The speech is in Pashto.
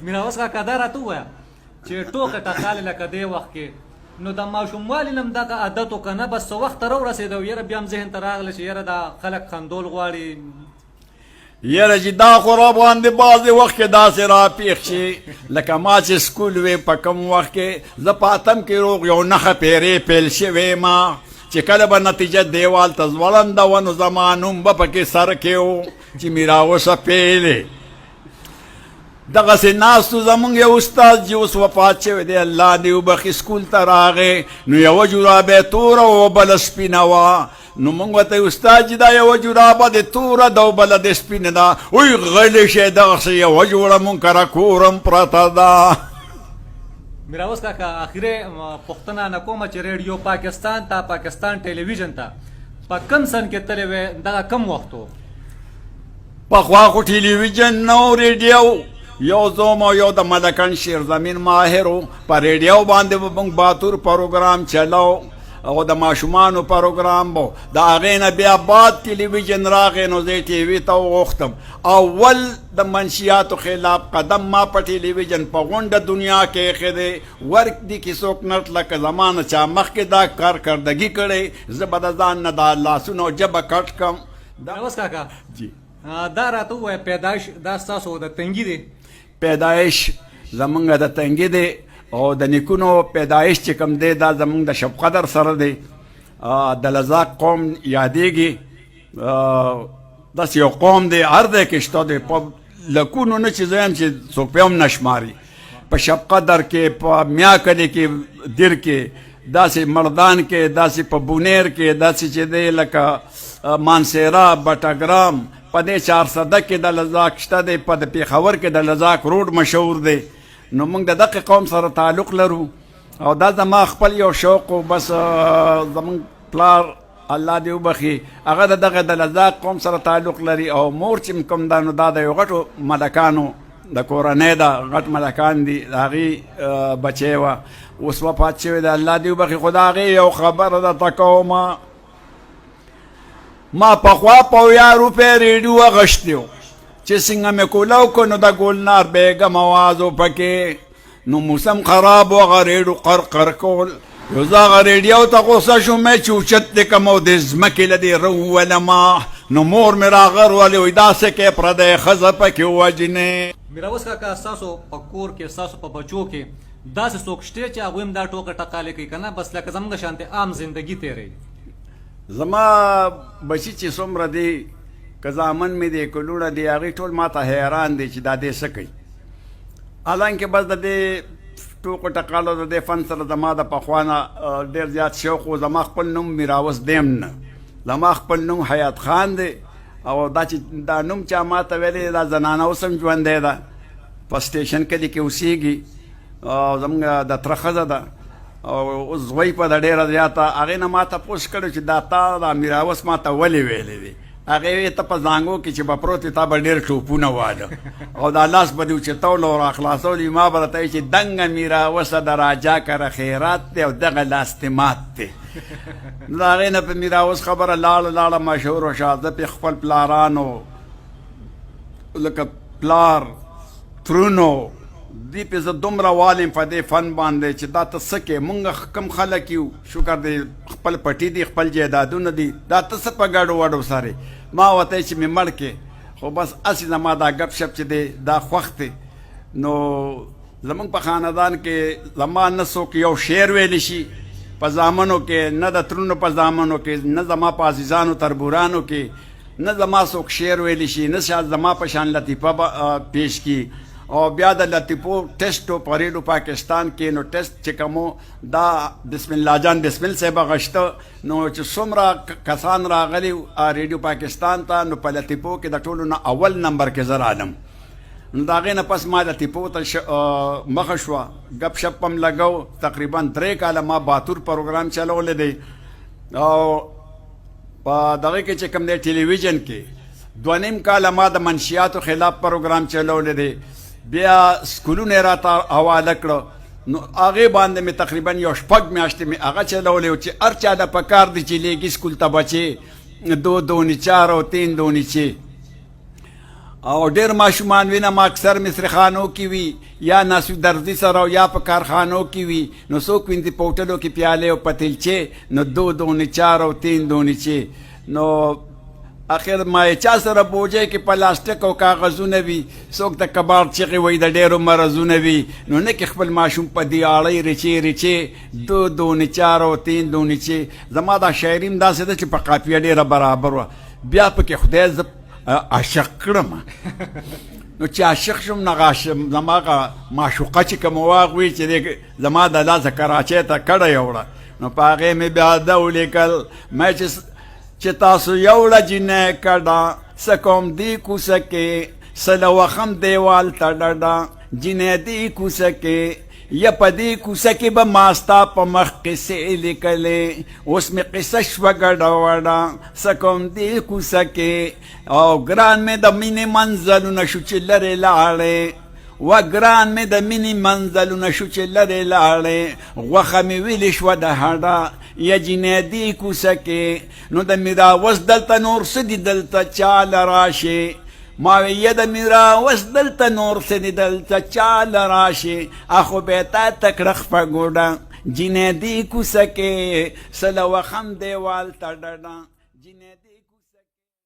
میراوس کاکا دا راته ووایه چې ټوکه ټکالې لکه دې وخت کې نو د ماشوموالي نه هم دغه عادت وکړه نه بس څه وخت ته راورسېده یاره بیا هم ذهن ته راغله چې یاره دا خلک خندول غواړي یاره چې دا خو را باندې بعضې وخت کې داسې راپېښ شي لکه ما چې سکول وې په کوم وخت کې زه په اتم کې روغ یو نښه پیرې پیل شوې ما چې کله به نتیجه دیوال ته ځوړنده وه نو زما نوم به پکې سر کې و چې میراوسه پیلې دغسې ناستو زمونږ یو استاد چې اوس وفات شوی دی الله دې وبخي سکول ته راغی نو یوه جورابه یې توره وه بله سپینه وه نو موږ ورته استاد چې دا یوه جورابه د توره ده او بله د سپینه ده وی غلی شئ دغسې یوه جوړه منکره کورم پرته ده میراوس کاکا اخیری پوښتنه نه کومه چې ریډیو پاکستان ته پاکستان ټلویزیون ته په کم سن کې تللی وې دغه کم وخت و پخوا خو ټلویزیون نه و ریډیو یو زوم او یو د ملکن شیر زمین ماهر و په ریډیو باندې به موږ باتور پروګرام چلو او د ماشومانو پروګرام بو د هغې نه بیا بعد ټلویزیون راغی نو زه ټي وي ته وغوښتم اول د منشیاتو خلاف قدم ما په ټلویزیون په غونډه دنیا کې ایښی دی ورک دي کې څوک نرت لکه زما نه چا مخکې دا کارکردګي کړی زه به د ځان نه دا لاسونه او ژبه کټ کړم میراوس کاکا جی دا راته ووایه پیدایش دا ستاسو د تنګي دی پیدایش زمونږ د تنګي دی او د نیکونو پیدایش چې کوم دی دا زمونږ د شب قدر سره دی د لزاق قوم یادېږي داسې یو قوم دی هر ځای کې شته دی په لکونو نه چې زه یم چې څوک پې هم نه شماري په شب قدر کې په میاکلي کې دیر کې داسې مردان کې داسې په بونیر کې داسې چې دی لکه مانسیرا بټګرام په دې 400 کې د لزاق شته دی په د پېښور کې د لزاق روډ مشهور دی نو موږ د دغه قوم سره تعلق لرو او دا زما خپل یو شوق و بس زمونږ پلار الله دې وبخي هغه د دغه د لزاق قوم سره تعلق لري او مور چې کوم دا نو دا د یو غټو ملکانو د کورنۍ ده غټ ملکان دي د هغې بچی وه اوس وفات شوی د الله دې وبخي خو د هغې یو خبره درته کومه ما پخوا په 1000 روپۍ ریډیو اخیستی و چې څنګه مې کولاو که نو د ګلنار بیګم اواز و پکې نو موسم خراب و هغه ریډیو قرقر کول یو زه هغه ریډیو ته غوسه شوم چې اوچت دې کړم او د ځمکې له دې راوولمه نو مور مې راغرولې وایي داسې کې پردی ښځه پکې ووجنې میراوس کاکا ستاسو په کور کې ستاسو په بچو کې داسې څوک شته چې هغوی هم دا ټوکه ټکالې کوي که نه بس لکه زموږ شانتې عام زندګي تېروي زما بچي چې څومره دی که زامن مې دی که لوڼه دی هغې ټول ما ته حیران دی چې دا دې څه کوي حالانکې بس د دې ټوکو ټکالو د دې فن سره زما د پخوا نه ډېر زیات شوق و زما خپل نوم میراوس دیم نه زما خپل نوم حیات خان دی او دا چې دا نوم چا ما ته ویلی دا زنانه اوس هم ژوندی ده په سټیشن کلي کې اوسېږي او زموږ د تره ښځه ده او اوس زوی په د ډېره زیاته هغې نه ما تپوس کړی چې دا تا دا میراوس ما ته ولې ویلی دی هغې ته په زانګو کې چې به پروت وي تا به ډېر ټوپونه واله او دا لاس به دې اوچتولو او راخلاصولي ما به راته وایي چې دنګه میراوسه د راجا کره خیرات دی او دغه لاستمات دی نو د هغې نه په میراوس خبره لاړه مشهوره شوه زه پې خپل پلارانو لکه پلار ترونو دی پې زه دومره والم په دې فن باندې چې دا ته څه کې مونږ کم خلک یو شکر دی خپل پټي دي خپل جایدادونه دي دا ته څه په ګډو وډو سره ما ورته چې مې مړ کې خو بس هسې زما دا ګپ شپ چې دی دا خوښ دی نو زمونږ په خاندان کې زما نه څوک یو شعر ویلی شي په زامنو کې نه د ترونو په زامنو کې نه زما په عزیزانو تربورانو کې نه زما څوک شعر ویلی شي نه شاید زما په شان لطیفه پیش کی او بیا د لطیفو ټیسټو په ریډیو پاکستان کې نو ټیسټ چې کومو دا بسم الله جان بسمل صاحب غشته نو چې څومره کسان راغلي ریډیو پاکستان ته نو په لطیفو کې د ټولو نه اول نمبر کې زه رالم نو د هغې نه پس ما لطیفو ته مخه شوه ګپ شپ هم لګو تقریبا 3 کاله ما باتور پروګرام چلولی دی او په دغه کې چې کوم دی ټلویزیون کې 2.5 کاله ما د منشیاتو خلاف پروګرام چلولی دی بیا سکولونه راته حواله کړه نو هغې باندې مې تقریبا یو 6 میاشتې مې هغه چلولی و چې هر چا ته پکار دی چې لیږي سکول ته بچې 2 2 4 او 3 2 6 او ډېر ماشومان وینم اکثر مصرخانو کې وي یا ناسو دردي سره او یا په کارخانو کې وي نو څوک ویني په هوټلو کې پیالې او پتیلچې نو دو دونې چار او تین دونې چې نو اخر ما چا سره بوجه کې پلاستیک او کاغذونه وي څوک د کباب چغې وایي د ډېرو مرضونه وي نو نه کې خپل ماشوم په دیاړۍ ریچې دو دونې چار او تین دونې چې زما دا شاعري هم داسې ده چې په قافیه ډېره برابر وه بیا پکې خدای زه عاشق کړم نو چې عاشق شم نو زما هغه معشوقه چې کوم واغ وي چې زما د لاسه کراچۍ ته کډه یوړه نو په هغې مې بیا ده ولیکل ما چې تاسو یوړه جینۍ کډه څه کوم دی کوڅه کې سله وخم دیوال ته ډډه جینۍ دی کوڅه کې یا په دې کوڅه کې به ما ستا په مخ قصې لیکلې اوس مې قصه شوه ګډه وډه څه کوم دې کوڅه کې او ګران مې د مینې منزلونه شو چې لرې لاړې و ګران مې د مینې منزلونه شو چې لرې لاړې غوښه مې ویلې شوه د هډه یا جینۍ دې کوڅه کې نو د میراوس دلته نور څه دي دلته چاله راشي ما ویه د میراوس دلته نور څه دي دلته چاله راشي اخو به تا تکړه خپه ګوډه جینۍ دې کوڅه کې سله وخم دیوال ته ډډه جینۍ